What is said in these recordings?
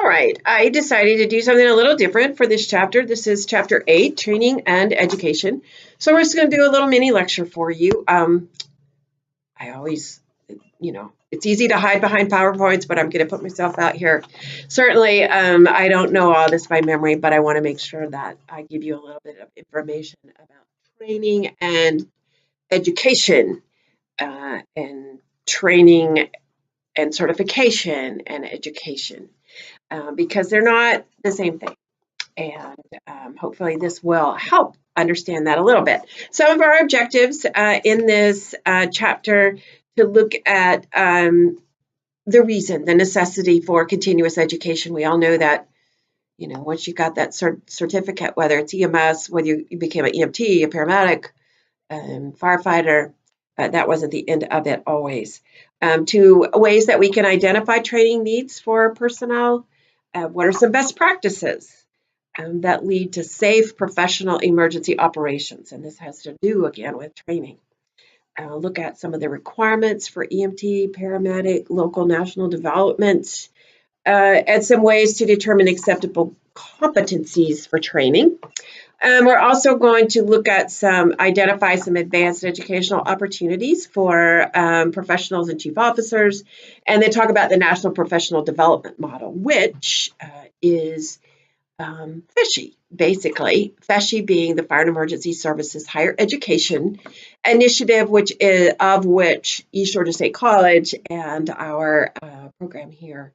right, I decided to do something a little different for this chapter. This is chapter 8, Training and Education. So we're just going to do a little mini lecture for you. I always, it's easy to hide behind PowerPoints, but I'm going to put myself out here. Certainly, I don't know all this by memory, but I want to make sure that I give you a little bit of information about training and education, and training and certification and education, because they're not the same thing. And hopefully this will help understand that a little bit. Some of our objectives in this chapter to look at the reason, the necessity for continuous education. We all know that, once you got that certificate, whether it's EMS, whether you became an EMT, a paramedic, firefighter, that wasn't the end of it always. To ways that we can identify training needs for personnel. What are some best practices that lead to safe professional emergency operations? And this has to do, again, with training. Look at some of the requirements for EMT, paramedic, local national development, and some ways to determine acceptable competencies for training. We're also going to look at identify some advanced educational opportunities for professionals and chief officers, and then talk about the National Professional Development Model, which is FESA, basically. FESA being the Fire and Emergency Services Higher Education Initiative, which East Georgia State College and our program here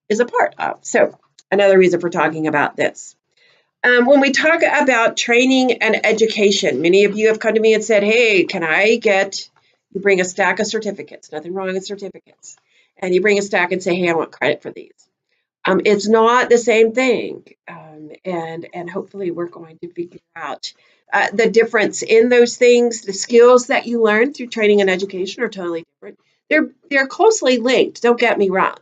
is a part of. So another reason for talking about this. When we talk about training and education, many of you have come to me and said, hey, you bring a stack of certificates, nothing wrong with certificates, and you bring a stack and say, hey, I want credit for these. It's not the same thing, and hopefully we're going to figure out the difference in those things. The skills that you learn through training and education are totally different. They're closely linked, don't get me wrong.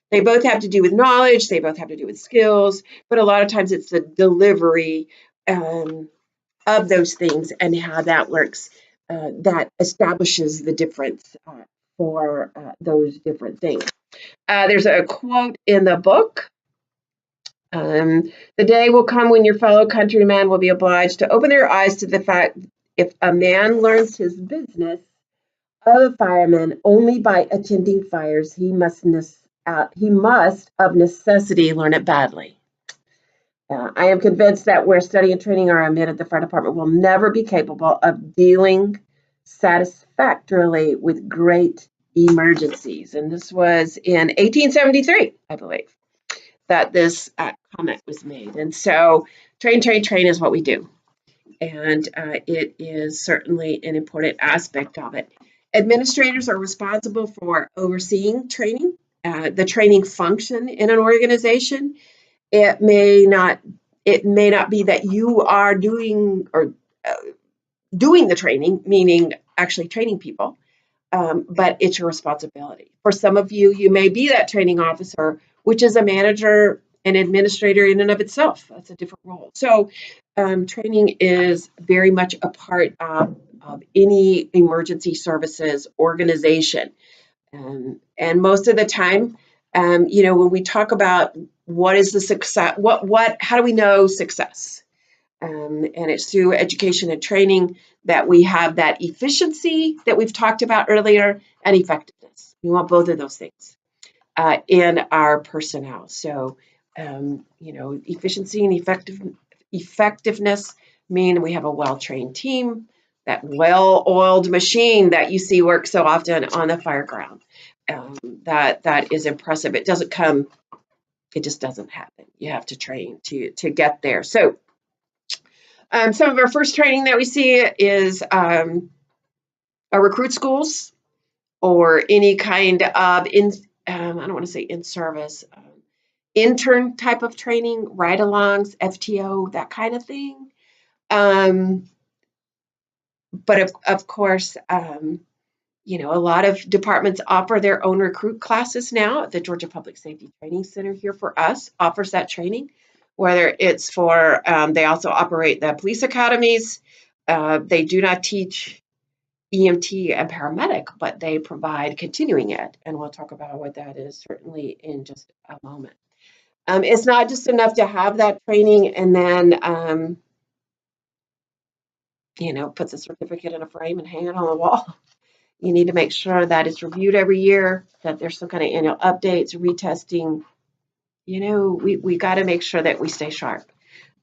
They both have to do with knowledge, they both have to do with skills, but a lot of times it's the delivery of those things and how that works that establishes the difference for those different things. There's a quote in the book. The day will come when your fellow countrymen will be obliged to open their eyes to the fact if a man learns his business of a fireman only by attending fires, he must of necessity learn it badly. I am convinced that where study and training are omitted, the fire department will never be capable of dealing satisfactorily with great emergencies. And this was in 1873, I believe, that this comment was made. And so train is what we do. And it is certainly an important aspect of it. Administrators are responsible for overseeing training, the training function in an organization. It may not be that you are doing the training, meaning actually training people, but it's your responsibility. For some of you, you may be that training officer, which is a manager and administrator in and of itself. That's a different role. So training is very much a part of any emergency services organization. And most of the time, when we talk about what is the success, how do we know success? And it's through education and training that we have that efficiency that we've talked about earlier and effectiveness. We want both of those things in our personnel. So, efficiency and effectiveness mean we have a well-trained team, that well-oiled machine that you see work so often on the fire ground. That is impressive. It just doesn't happen. You have to train to get there. So some of our first training that we see is our recruit schools or any kind of I don't want to say in-service, intern type of training, ride-alongs, FTO, that kind of thing. But of course, a lot of departments offer their own recruit classes now. The Georgia Public Safety Training Center here for us offers that training, whether it's for, they also operate the police academies. They do not teach EMT and paramedic, but they provide continuing ed. And we'll talk about what that is certainly in just a moment. It's not just enough to have that training and then, put the certificate in a frame and hang it on the wall. You need to make sure that it's reviewed every year, that there's some kind of annual updates, retesting. We got to make sure that we stay sharp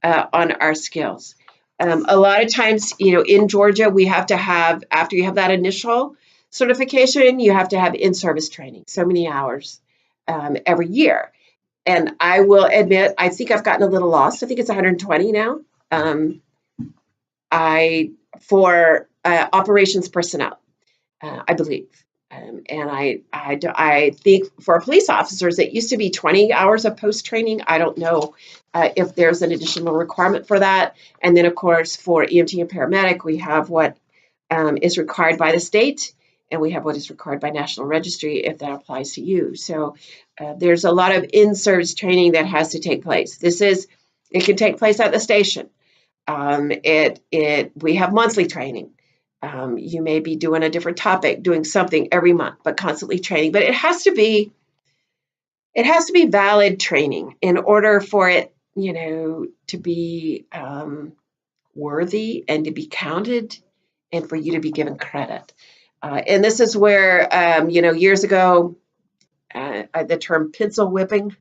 on our skills. A lot of times, in Georgia, we have to have, after you have that initial certification, you have to have in-service training, so many hours every year. And I will admit, I think I've gotten a little lost. I think it's 120 now. For operations personnel, I believe. And I think for police officers, it used to be 20 hours of post-training. I don't know if there's an additional requirement for that. And then, of course, for EMT and paramedic, we have what is required by the state, and we have what is required by National Registry if that applies to you. So there's a lot of in-service training that has to take place. It can take place at the station. We have monthly training. You may be doing a different topic, doing something every month, but constantly training. But it has to be valid training in order for it, to be worthy and to be counted and for you to be given credit. And this is where, years ago, the term pencil whipping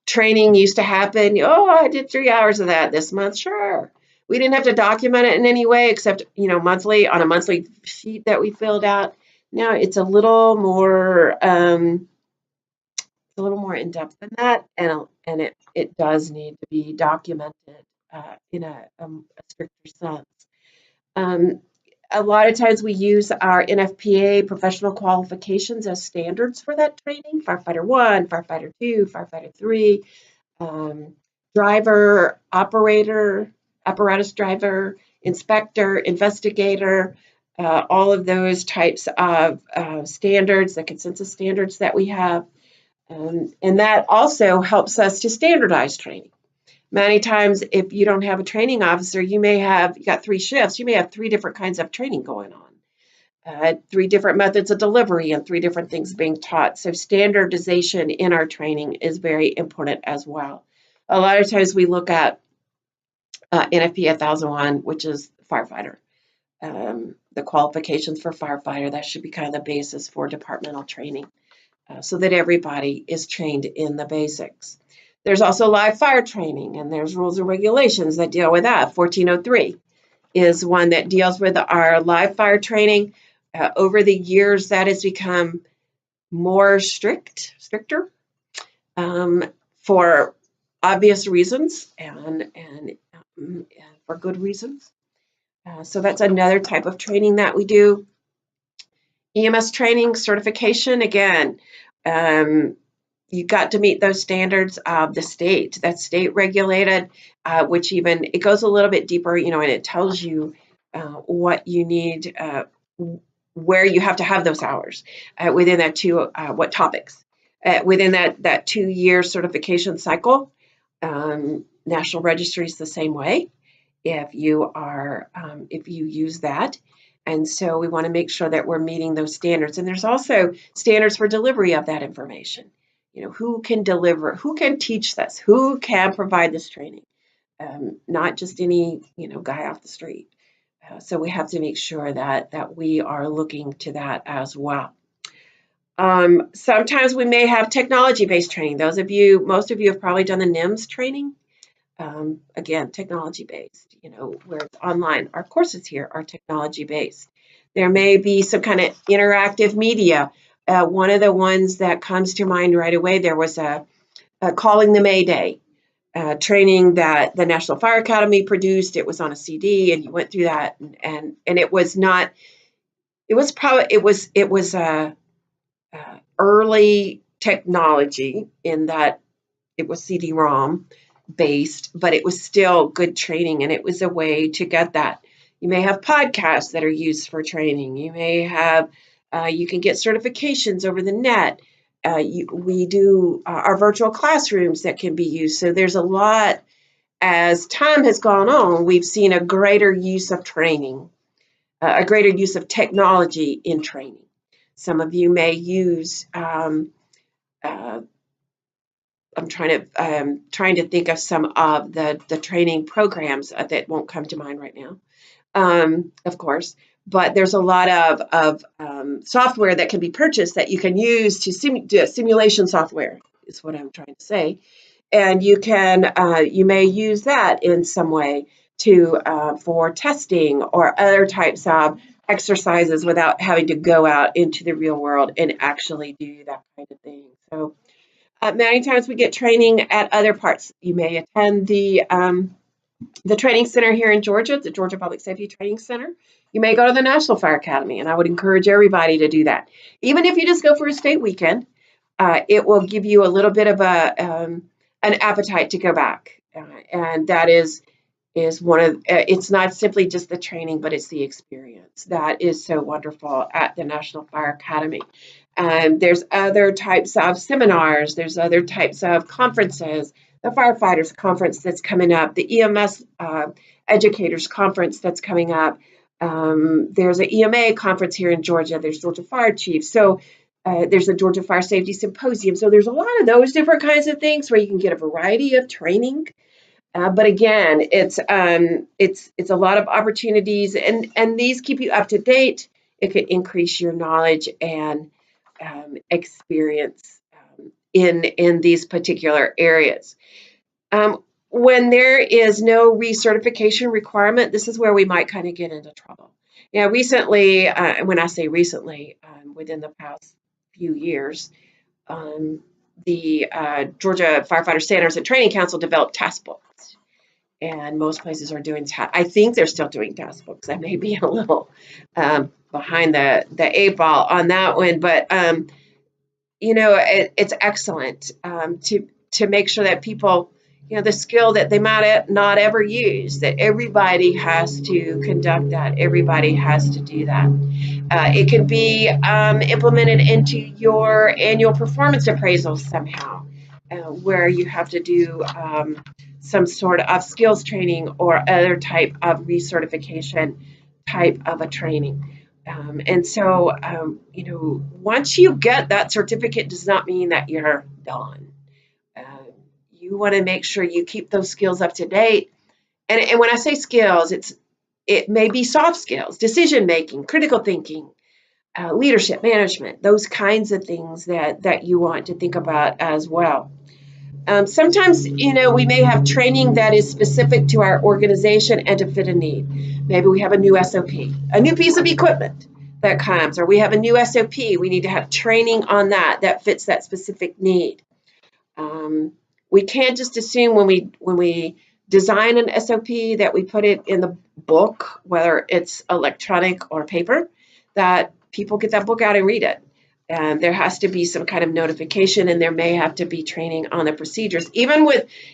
training used to happen. Oh, I did 3 hours of that this month. Sure. We didn't have to document it in any way except, monthly on a monthly sheet that we filled out. Now it's a little more in depth than that, and it does need to be documented in a stricter sense. A lot of times we use our NFPA professional qualifications as standards for that training. Firefighter 1, Firefighter 2, Firefighter 3, driver, operator, apparatus driver, inspector, investigator, all of those types of standards, the consensus standards that we have. And that also helps us to standardize training. Many times, if you don't have a training officer, you got 3 shifts, you may have 3 different kinds of training going on, 3 different methods of delivery and 3 different things being taught. So standardization in our training is very important as well. A lot of times we look at NFPA 1001, which is firefighter. The qualifications for firefighter, that should be kind of the basis for departmental training so that everybody is trained in the basics. There's also live fire training, and there's rules and regulations that deal with that. 1403 is one that deals with our live fire training. Over the years, that has become more stricter for obvious reasons and for good reasons. So that's another type of training that we do. EMS training certification, again, you got to meet those standards of the state. That's state regulated, which even it goes a little bit deeper, and it tells you what you need, where you have to have those hours within that what topics within that 2-year certification cycle. National Registry is the same way. If you use that. And so we want to make sure that we're meeting those standards. And there's also standards for delivery of that information. Who can deliver, who can teach this, who can provide this training, not just any, guy off the street. So we have to make sure that we are looking to that as well. Sometimes we may have technology-based training. Most of you have probably done the NIMS training. Again, technology-based, where it's online. Our courses here are technology-based. There may be some kind of interactive media. One of the ones that comes to mind right away, there was a Calling the Mayday training that the National Fire Academy produced. It was on a CD, and you went through that, and it was not. It was early technology in that it was CD-ROM based, but it was still good training, and it was a way to get that. You may have podcasts that are used for training. You may have, you can get certifications over the net. We do our virtual classrooms that can be used. So there's a lot, as time has gone on, we've seen a greater use of training, a greater use of technology in training. Some of you may use I'm trying to think of some of the training programs that won't come to mind right now, of course. But there's a lot of software that can be purchased that you can use to do simulation software, is what I'm trying to say. And you may use that in some way to for testing or other types of exercises without having to go out into the real world and actually do that kind of thing. So many times we get training at other parts. You may attend the training center here in Georgia, the Georgia Public Safety Training Center. You may go to the National Fire Academy, and I would encourage everybody to do that. Even if you just go for a state weekend, it will give you a little bit of an appetite to go back. And that is one of, it's not simply just the training, but it's the experience. That is so wonderful at the National Fire Academy. There's other types of seminars, there's other types of conferences, the firefighters conference that's coming up, the EMS educators conference that's coming up. There's an EMA conference here in Georgia, there's Georgia Fire Chiefs. So there's a Georgia Fire Safety Symposium. So there's a lot of those different kinds of things where you can get a variety of training. But again, it's a lot of opportunities, and these keep you up to date. It could increase your knowledge and experience in these particular areas. When there is no recertification requirement, this is where we might kind of get into trouble. Yeah, recently, when I say recently, within the past few years, the Georgia Firefighter Standards and Training Council developed task books, and most places are doing. I think they're still doing task books. I may be a little behind the eight ball on that one, but it's excellent to make sure that people, the skill that they might not ever use, that everybody has to conduct that, everybody has to do that. It can be implemented into your annual performance appraisal somehow, where you have to do some sort of skills training or other type of recertification type of a training. And so, once you get that certificate, does not mean that you're done. You want to make sure you keep those skills up to date. And when I say skills, it may be soft skills, decision making, critical thinking, leadership, management, those kinds of things that you want to think about as well. Sometimes, we may have training that is specific to our organization and to fit a need. Maybe we have a new SOP, a new piece of equipment that comes, or we have a new SOP. We need to have training on that fits that specific need. We can't just assume when we design an SOP that we put it in the book, whether it's electronic or paper, that people get that book out and read it. There has to be some kind of notification, and there may have to be training on the procedures, even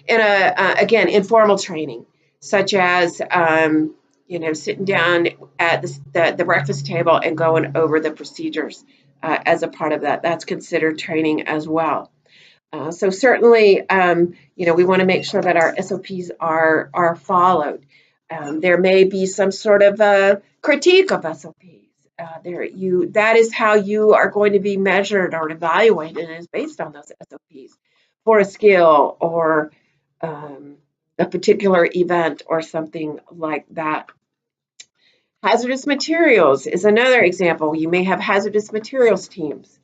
again, informal training, such as, sitting down at the breakfast table and going over the procedures as a part of that. That's considered training as well. So certainly, we want to make sure that our SOPs are followed. There may be some sort of critique of SOPs. That is how you are going to be measured or evaluated, is based on those SOPs for a skill or a particular event or something like that. Hazardous materials is another example. You may have hazardous materials teams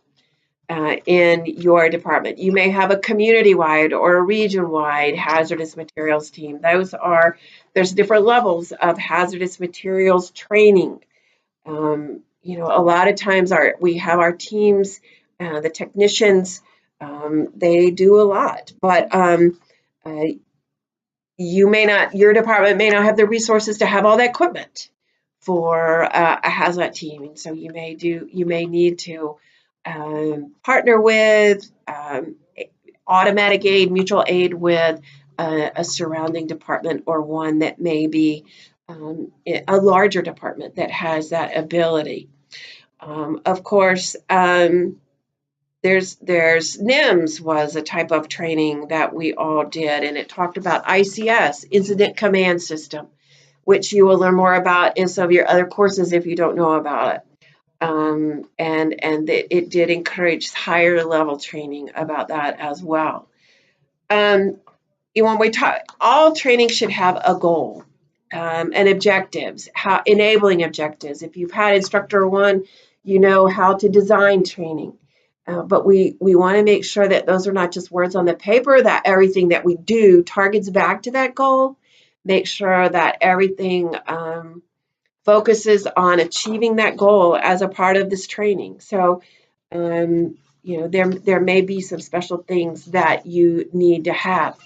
in your department. You may have a community-wide or a region-wide hazardous materials team. There's different levels of hazardous materials training. A lot of times we have our teams, the technicians, they do a lot, but your department may not have the resources to have all the equipment for a hazmat team, and so you may need to partner with automatic aid, mutual aid with a surrounding department, or one that may be a larger department that has that ability. Of course, there's NIMS was a type of training that we all did, and it talked about ICS, Incident Command System, which you will learn more about in some of your other courses if you don't know about it. And it did encourage higher level training about that as well. When we talk, all training should have a goal and objectives, how enabling objectives. If you've had instructor one, you know how to design training. But we want to make sure that those are not just words on the paper, that everything that we do targets back to that goal. Make sure that everything focuses on achieving that goal as a part of this training. So, there may be some special things that you need to have.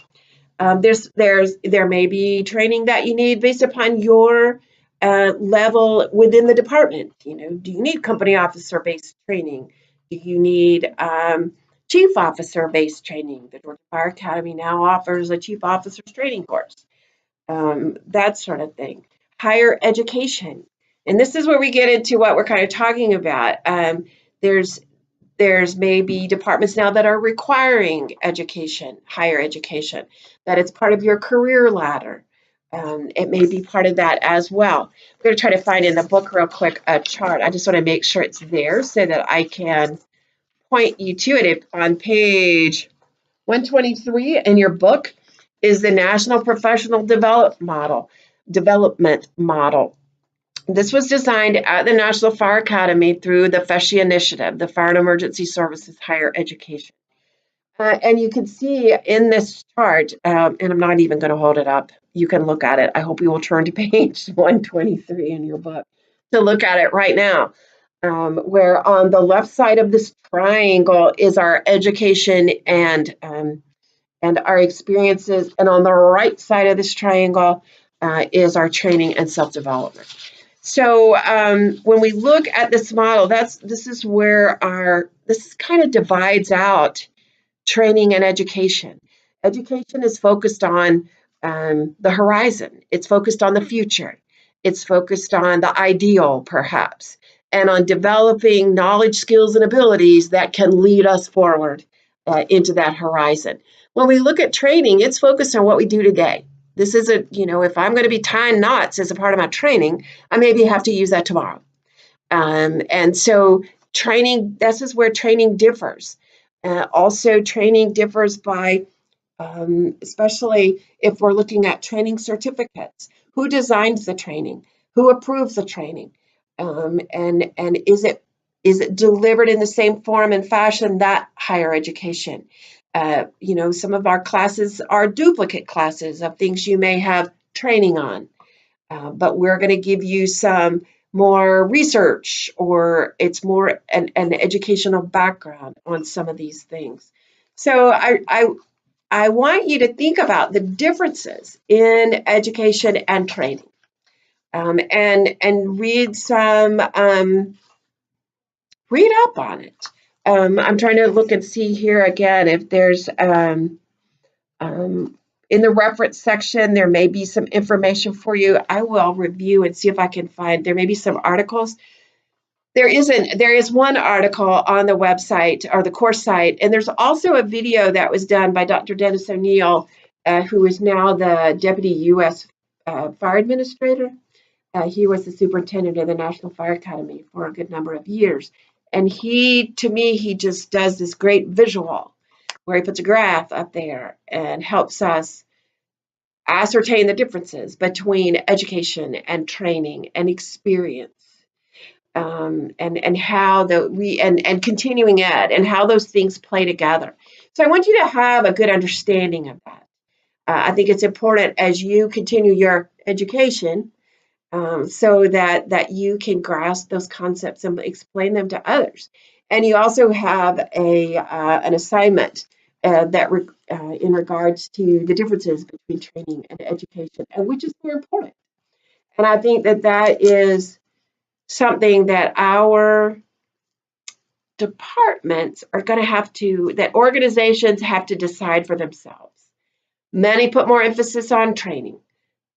There may be training that you need based upon your level within the department. Do you need company officer based training? Do you need chief officer based training? The Georgia Fire Academy now offers a chief officer's training course. That sort of thing. Higher education, and this is where we get into what we're kind of talking about. There's maybe departments now that are requiring education, higher education, that it's part of your career ladder. It may be part of that as well. I'm going to try to find in the book real quick a chart. I just want to make sure it's there so that I can point you to it. On page 123 in your book is the National Professional Development Model. This was designed at the National Fire Academy through the FESA initiative, the Fire and Emergency Services Higher Education. And you can see in this chart, and I'm not even going to hold it up. You can look at it. I hope you will turn to page 123 in your book to look at it right now, where on the left side of this triangle is our education and our experiences, and on the right side of this triangle is our training and self-development. So when we look at this model, this is where this kind of divides out training and education. Education is focused on the horizon. It's focused on the future. It's focused on the ideal, perhaps, and on developing knowledge, skills, and abilities that can lead us forward into that horizon. When we look at training, it's focused on what we do today. This isn't, if I'm going to be tying knots as a part of my training, I maybe have to use that tomorrow. And so training, this is where training differs. Also, training differs by, especially if we're looking at training certificates. Who designs the training? Who approves the training? And is it delivered in the same form and fashion that higher education? Some of our classes are duplicate classes of things you may have training on, but we're going to give you some more research, or it's more an educational background on some of these things. So I want you to think about the differences in education and training, and read up on it. I'm trying to look and see here again if there's in the reference section, there may be some information for you. I will review and see if I can find, there may be some articles. There is one article on the website or the course site, and there's also a video that was done by Dr. Dennis O'Neill, who is now the Deputy U.S. Fire Administrator. He was the superintendent of the National Fire Academy for a good number of years. And to me, he just does this great visual where he puts a graph up there and helps us ascertain the differences between education and training and experience, and how and continuing ed and how those things play together. So I want you to have a good understanding of that. I think it's important as you continue your education, so that you can grasp those concepts and explain them to others. And you also have an assignment in regards to the differences between training and education, and which is very important. And I think that is something that our departments are going to that organizations have to decide for themselves. Many put more emphasis on training,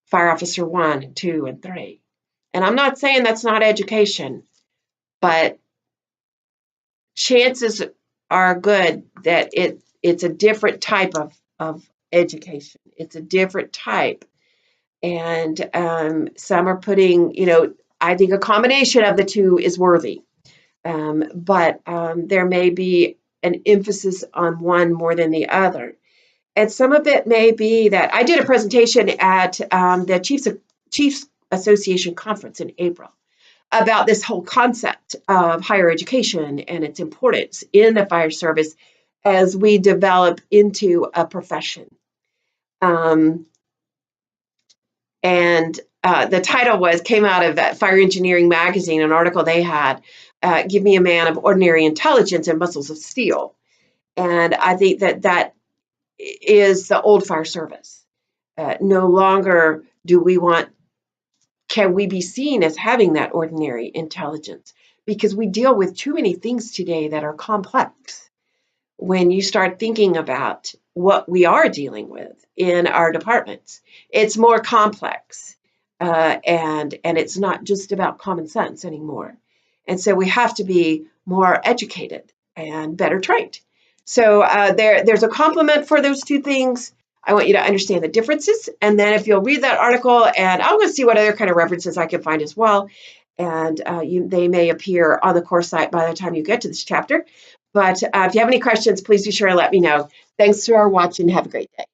Fire Officer 1, 2, and 3. And I'm not saying that's not education, but chances are good that it's a different type of education. It's a different type. And some are putting, I think a combination of the two is worthy. But there may be an emphasis on one more than the other. And some of it may be that I did a presentation at the Chiefs Association conference in April about this whole concept of higher education and its importance in the fire service as we develop into a profession. And the title came out of that Fire Engineering magazine, an article they had, Give Me a Man of Ordinary Intelligence and Muscles of Steel. And I think that is the old fire service. No longer can we be seen as having that ordinary intelligence, because we deal with too many things today that are complex. When you start thinking about what we are dealing with in our departments, it's more complex, and it's not just about common sense anymore. And so we have to be more educated and better trained. So there's a complement for those two things. I want you to understand the differences, and then if you'll read that article, and I'm going to see what other kind of references I can find as well, and they may appear on the course site by the time you get to this chapter. But if you have any questions, please be sure to let me know. Thanks for watching. Have a great day.